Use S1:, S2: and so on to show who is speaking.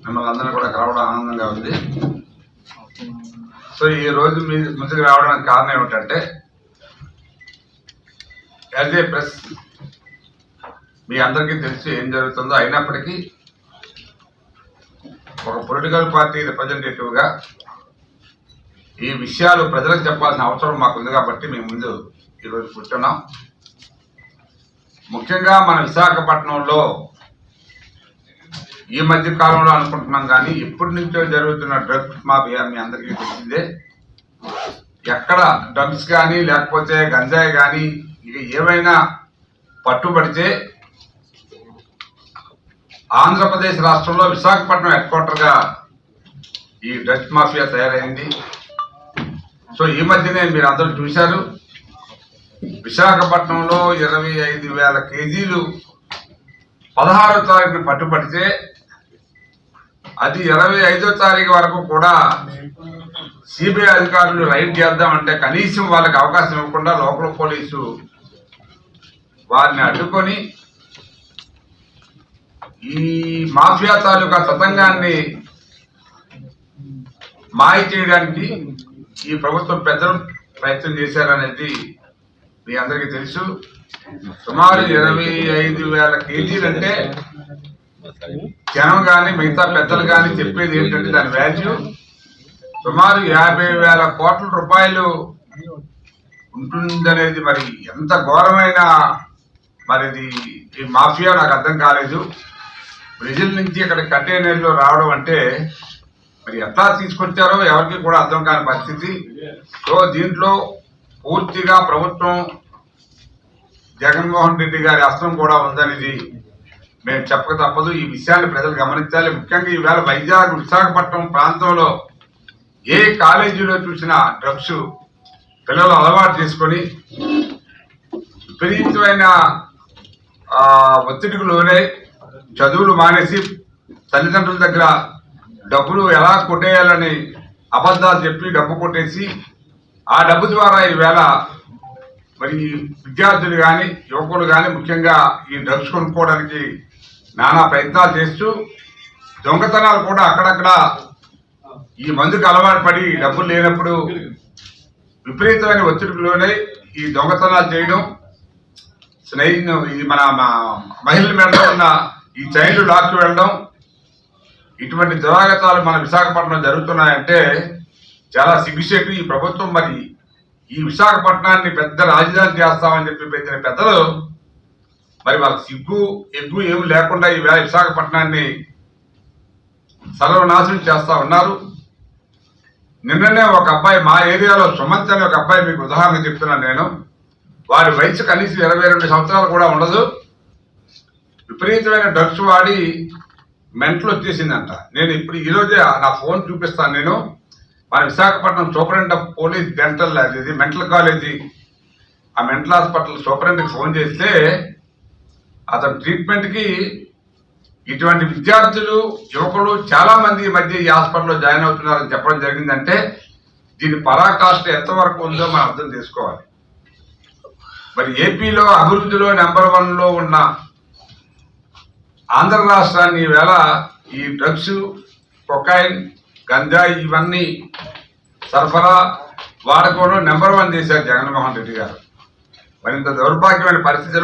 S1: మిమ్మల్ని అందరినీ కూడా కలవడం ఆనందంగా ఉంది. సో ఈ రోజు మీ ముందుకు రావడానికి కారణం ఏమిటంటే, యాజ్ ఏ ప్రెస్ మీ అందరికీ తెలిసి ఏం జరుగుతుందో, అయినప్పటికీ ఒక పొలిటికల్ పార్టీ రిప్రజెంటేటివ్గా ఈ విషయాలు ప్రజలకు చెప్పాల్సిన అవసరం మాకుంది కాబట్టి మేము ముందు ఈరోజు కూర్చున్నాం. ముఖ్యంగా మన విశాఖపట్నంలో ఈ మధ్య కాలంలో అనుకుంటున్నాం కానీ ఎప్పటి నుంచో జరుగుతున్న డ్రగ్స్ మాఫియా మీ అందరికీ తెలిసిందే. ఎక్కడ డ్రగ్స్ కానీ లేకపోతే గంజాయి కానీ ఇక ఏమైనా పట్టుబడితే ఆంధ్రప్రదేశ్ రాష్ట్రంలో విశాఖపట్నం హెడ్ క్వార్టర్గా ఈ డ్రగ్స్ మాఫియా తయారైంది. సో ఈ మధ్యనే మీరు అందరూ చూశారు, విశాఖపట్నంలో 25,000 కేజీలు 16వ తారీఖున పట్టుబడితే అది 25వ తారీఖు వరకు కూడా సిబిఐ అధికారులు రైడ్ చేద్దామంటే కనీసం వాళ్ళకి అవకాశం ఇవ్వకుండా లోకల్ పోలీసు వారిని అడ్డుకొని ఈ మాఫియా తాలూకా తతంగాన్ని మాయ చేయడానికి ఈ ప్రభుత్వం పెద్దలు ప్రయత్నం చేశారనేది మీ అందరికీ తెలుసు. సుమారు 25,000 కేజీలు అంటే జనం కానీ మిగతా పెద్దలు కానీ చెప్పేది ఏంటంటే దాని వాల్యూ సుమారు 50,000 కోట్ల రూపాయలు ఉంటుందనేది మరి ఎంత ఘోరమైన మరిది ఈ మాఫియా నాకు అర్థం కాలేదు. బ్రెజిల్ నుంచి ఇక్కడ కంటైనర్లో రావడం అంటే మరి ఎట్లా తీసుకొచ్చారో ఎవరికి కూడా అర్థం కాని పరిస్థితి. సో దీంట్లో పూర్తిగా ప్రభుత్వం జగన్మోహన్ రెడ్డి గారి అస్త్రం కూడా ఉందనేది మేము చెప్పక తప్పదు. ఈ విషయాన్ని ప్రజలు గమనించాలి. ముఖ్యంగా ఈవేళ వైజాగ్ విశాఖపట్నం ప్రాంతంలో ఏ కాలేజీలో చూసినా డ్రగ్స్ పిల్లలు అలవాటు చేసుకొని విపరీతమైన ఒత్తిడికి లోనై చదువులు మానేసి తల్లిదండ్రుల దగ్గర డబ్బులు ఎలా కొట్టేయాలని అబద్ధాలు చెప్పి డబ్బు కొట్టేసి ఆ డబ్బు ద్వారా ఈవేళ మరి విద్యార్థులు కానీ యువకులు కానీ ముఖ్యంగా ఈ డ్రగ్స్ కొనుక్కోవడానికి నానా ప్రయత్నాలు చేస్తూ దొంగతనాలు కూడా అక్కడక్కడ ఈ మందుకు అలవాటు పడి డబ్బులు లేనప్పుడు విపరీతమైన ఒత్తిడిలోనే ఈ దొంగతనాలు చేయడం, ఈ మన మహిళల మీద ఉన్న ఈ చైల్డ్ లాక్కి వెళ్ళడం, ఇటువంటి దురాగతాలు మన విశాఖపట్నం జరుగుతున్నాయంటే చాలా సిగ్గుచేటు. ఈ ప్రభుత్వం మరి ఈ విశాఖపట్నాన్ని పెద్ద రాజధాని చేస్తామని చెప్పి పెంచిన పెద్దలు మరి వాళ్ళకి సిగ్గు ఎగ్గు ఏమి లేకుండా ఈ విశాఖపట్నాన్ని సర్వనాశనం చేస్తా ఉన్నారు. నిన్ననే ఒక అబ్బాయి మా ఏరియాలో సుమంత్ అనే ఒక అబ్బాయి, మీకు ఉదాహరణ చెప్తున్నాను నేను, వారి వయసు కనీసం 22 సంవత్సరాలు కూడా ఉండదు, విపరీతమైన డ్రగ్స్ వాడి మెంటల్ వచ్చేసిందంట. నేను ఇప్పుడు ఈరోజే నా ఫోన్ చూపిస్తాను. నేను మన Visakhapatnam superintendent of police dental అది మెంటల్ కాలేజీ ఆ మెంటల్ హాస్పిటల్ సూపరింటెండెంట్కి ఫోన్ చేస్తే అతను ట్రీట్మెంట్కి ఇటువంటి విద్యార్థులు యువకులు చాలా మంది ఈ మధ్య ఈ హాస్పిటల్లో జాయిన్ అవుతున్నారని చెప్పడం జరిగిందంటే దీని పరాకాష్ట ఎంతవరకు ఉందో మనం అర్థం చేసుకోవాలి. మరి ఏపీలో అభివృద్ధిలో నెంబర్ 1లో ఉన్న ఆంధ్ర రాష్ట్రాన్ని ఈవేళ ఈ డ్రగ్స్, కొకైన్, గంజాయి ఇవన్నీ సరఫరా వాడకంలో నెంబర్ 1 చేశారు జగన్మోహన్ రెడ్డి గారు. మరింత దౌర్భాగ్యమైన పరిస్థితులు